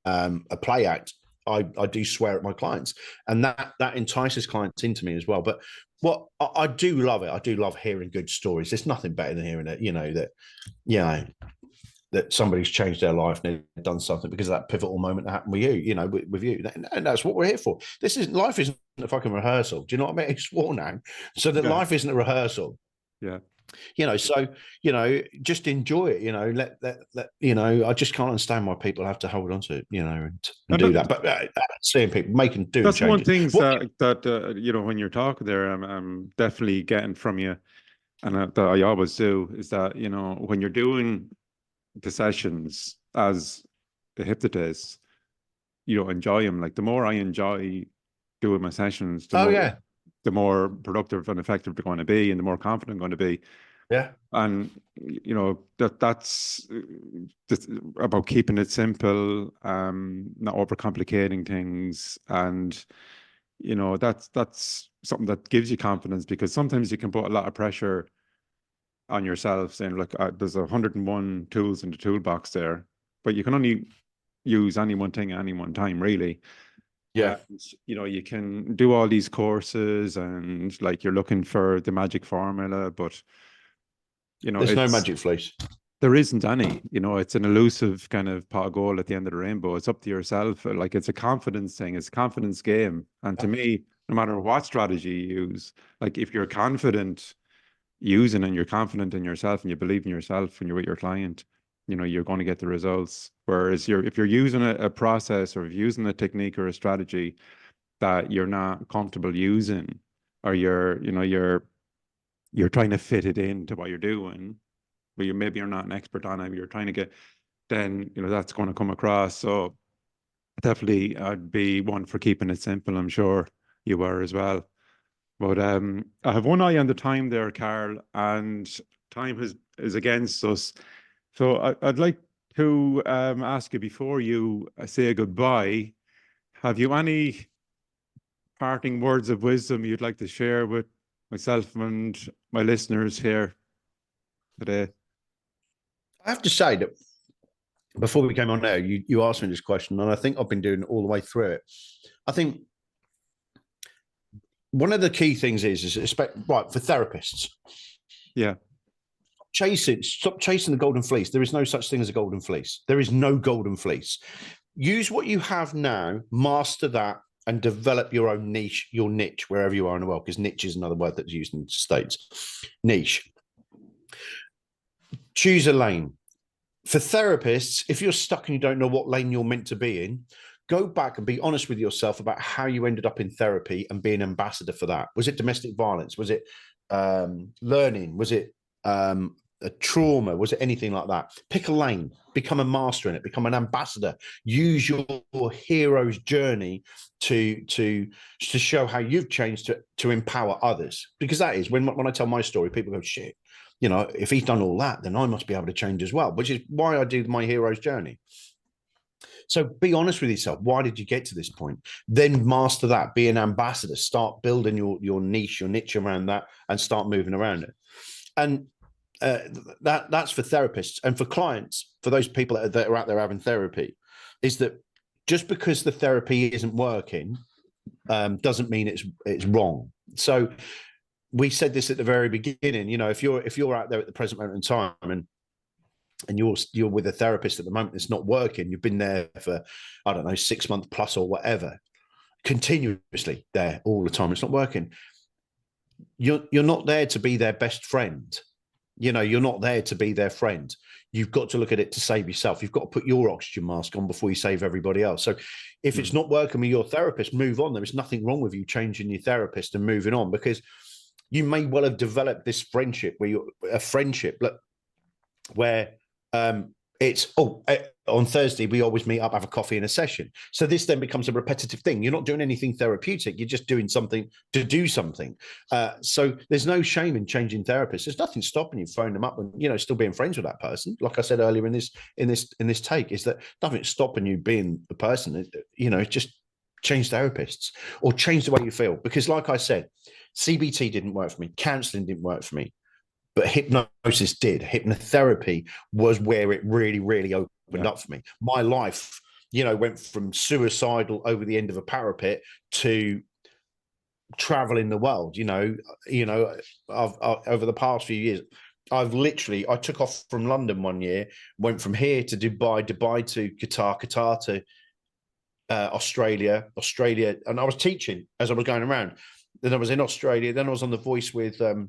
a play act. I do swear at my clients, and that entices clients into me as well. But what I do love it, I do love hearing good stories. There's nothing better than hearing it, that somebody's changed their life and they've done something because of that pivotal moment that happened with you, with you. And that's what we're here for. Life isn't a fucking rehearsal. Do you know what I mean? It's swore now. So that life isn't a rehearsal. Yeah. So, just enjoy it, let I just can't understand why people have to hold on to it, and do that. But seeing people doing that's changes. one thing that when you're talking there, I'm definitely getting from you, and that I always do, is that, when you're doing the sessions as the hypnotist, enjoy them. Like, the more I enjoy doing my sessions, the more productive and effective they're going to be, and the more confident I'm going to be. Yeah. And that's just about keeping it simple, not overcomplicating things, and that's something that gives you confidence, because sometimes you can put a lot of pressure on yourself, saying, look, there's 101 tools in the toolbox there, but you can only use any one thing at any one time, really. Yeah. And, you can do all these courses, and like, you're looking for the magic formula, but there's no magic fleece. There isn't any. It's an elusive kind of pot of gold at the end of the rainbow. It's up to yourself. Like, it's a confidence thing. It's a confidence game. And to me, no matter what strategy you use, like, if you're confident using and you're confident in yourself and you believe in yourself and you're with your client, you're going to get the results. Whereas if you're using a process, or using a technique or a strategy that you're not comfortable using, or you're trying to fit it into what you're doing, but maybe you're not an expert on it, you're trying to get, then that's going to come across. So definitely, I'd be one for keeping it simple. I'm sure you were as well. But I have one eye on the time there, Karl, and time is against us. So I'd like to ask you, before you say goodbye, have you any parting words of wisdom you'd like to share with myself and my listeners here today? I have to say that before we came on there, you asked me this question, and I think I've been doing it all the way through it. I think one of the key things is right, for therapists. Yeah. Stop chasing the golden fleece. There is no such thing as a golden fleece. There is no golden fleece. Use what you have now, master that, and develop your own niche, your niche, wherever you are in the world, because niche is another word that's used in the States. Niche. Choose a lane. For therapists, if you're stuck and you don't know what lane you're meant to be in, go back and be honest with yourself about how you ended up in therapy and be an ambassador for that. Was it domestic violence? Was it learning? Was it a trauma? Was it anything like that? Pick a lane, become a master in it, become an ambassador. Use your hero's journey to show how you've changed to empower others. Because that is when I tell my story, people go, shit, you know, if he's done all that, then I must be able to change as well, which is why I do my hero's journey. So be honest with yourself. Why did you get to this point? Then master that, be an ambassador, start building your niche around that, and start moving around it. And that's for therapists. And for clients, for those people that are out there having therapy, is that just because the therapy isn't working doesn't mean it's wrong. So we said this at the very beginning. You know, if you're out there at the present moment in time and you're with a therapist at the moment that's not working, you've been there for, I don't know, 6 months plus or whatever, continuously there all the time, it's not working. You're not there to be their best friend. You know, you're not there to be their friend. You've got to look at it to save yourself. You've got to put your oxygen mask on before you save everybody else. So if it's not working with your therapist, move on. There is nothing wrong with you changing your therapist and moving on, because you may well have developed this friendship where it's on Thursday we always meet up, have a coffee and a session. So this then becomes a repetitive thing. You're not doing anything therapeutic, you're just doing something to do something. So there's no shame in changing therapists. There's nothing stopping you phoning them up and, you know, still being friends with that person. Like I said earlier in this take, is that nothing's stopping you being the person. You know, just change therapists or change the way you feel. Because like I said, CBT didn't work for me, counseling didn't work for me, but hypnosis did. Hypnotherapy was where it really, really opened up for me. My life, you know, went from suicidal over the end of a parapet to traveling the world. You know, I've over the past few years, I took off from London one year, went from here to Dubai to Qatar to Australia, and I was teaching as I was going around. Then I was in Australia. Then I was on The Voice with it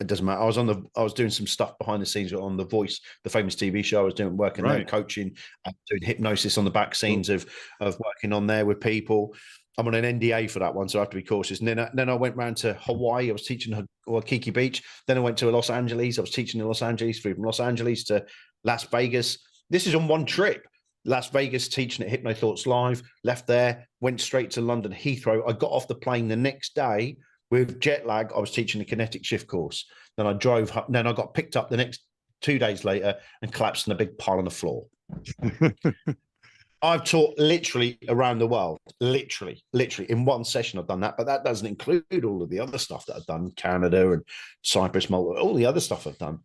doesn't matter. I was doing some stuff behind the scenes on The Voice, the famous TV show. I was working there, coaching, and doing hypnosis on the back scenes of working on there with people. I'm on an NDA for that one, so I have to be cautious. And then I went round to Hawaii. I was teaching Waikiki Beach. Then I went to Los Angeles. I was teaching in Los Angeles, flew from Los Angeles to Las Vegas. This is on one trip. Las Vegas, teaching at Hypno Thoughts Live, left there, went straight to London Heathrow. I got off the plane the next day with jet lag. I was teaching a kinetic shift course. Then I drove, then I got picked up the next 2 days later and collapsed in a big pile on the floor. I've taught literally around the world, literally in one session I've done that, but that doesn't include all of the other stuff that I've done, Canada and Cyprus, Malta, all the other stuff I've done.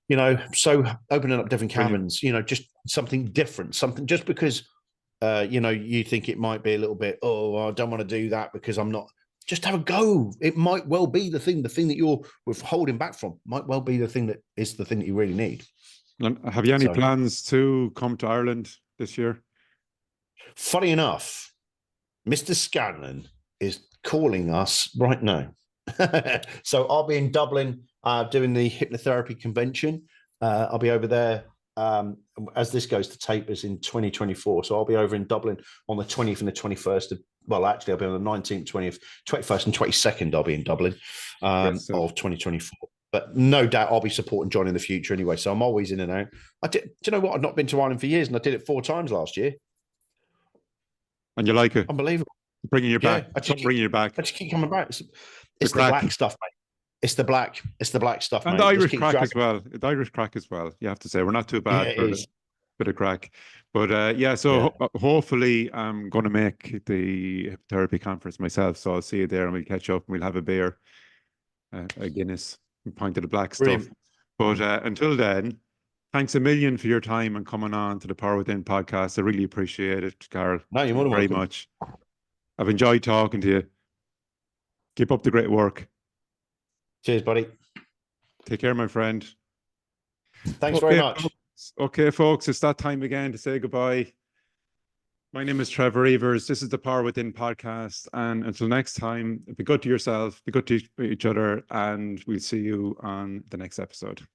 You know, so opening up different cabins, you know, just something different, something just because, you know, you think it might be a little bit, I don't want to do that because I'm not, just have a go. It might well be the thing that you're holding back from might well be the thing that is the thing that you really need. And have you any plans to come to Ireland this year? Funny enough, Mr. Scanlon is calling us right now. So I'll be in Dublin doing the hypnotherapy convention. I'll be over there as this goes to tapers in 2024. So I'll be over in Dublin on the 20th and the 21st of, well, actually, I'll be on the 19th, 20th, 21st and 22nd. I'll be in Dublin of 2024. But no doubt I'll be supporting John in the future anyway. So I'm always in and out. Do you know what? I've not been to Ireland for years, and I did it 4 times last year. And you like it? Unbelievable. Bringing you back. I just keep coming back. It's the black stuff, mate. It's the black stuff, and mate. the Irish crack as well. The Irish crack as well. You have to say we're not too bad for a bit of crack, but hopefully I'm going to make the therapy conference myself. So I'll see you there, and we'll catch up, and we'll have a beer, a Guinness, and pint of the black stuff. But until then, thanks a million for your time and coming on to the Power Within podcast. I really appreciate it, Karl. No, you're more than very welcome. much. I've enjoyed talking to you. Keep up the great work. Cheers, buddy. Take care, my friend. Thanks very much. Okay, folks, it's that time again to say goodbye. My name is Trevor Evers. This is the Power Within podcast. And until next time, be good to yourself, be good to each other, and we'll see you on the next episode.